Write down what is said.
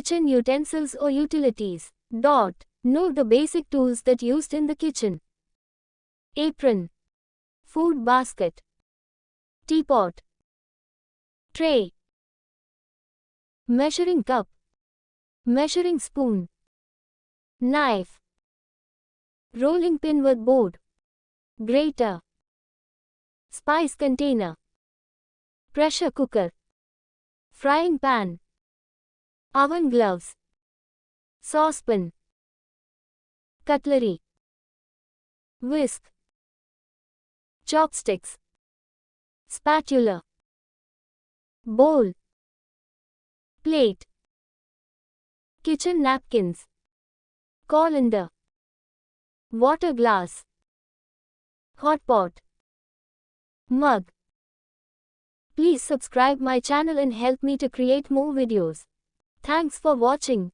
Kitchen utensils or utilities. Know the basic tools that used in the kitchen. Apron. Food basket. Teapot. Tray. Measuring cup. Measuring spoon. Knife. Rolling pin with board. Grater. Spice container. Pressure cooker. Frying pan. Oven gloves. Saucepan. Cutlery. Whisk. Chopsticks. Spatula. Bowl. Plate. Kitchen napkins. Colander. Water glass. Hot pot. Mug. Please subscribe my channel and help me to create more videos. Thanks for watching.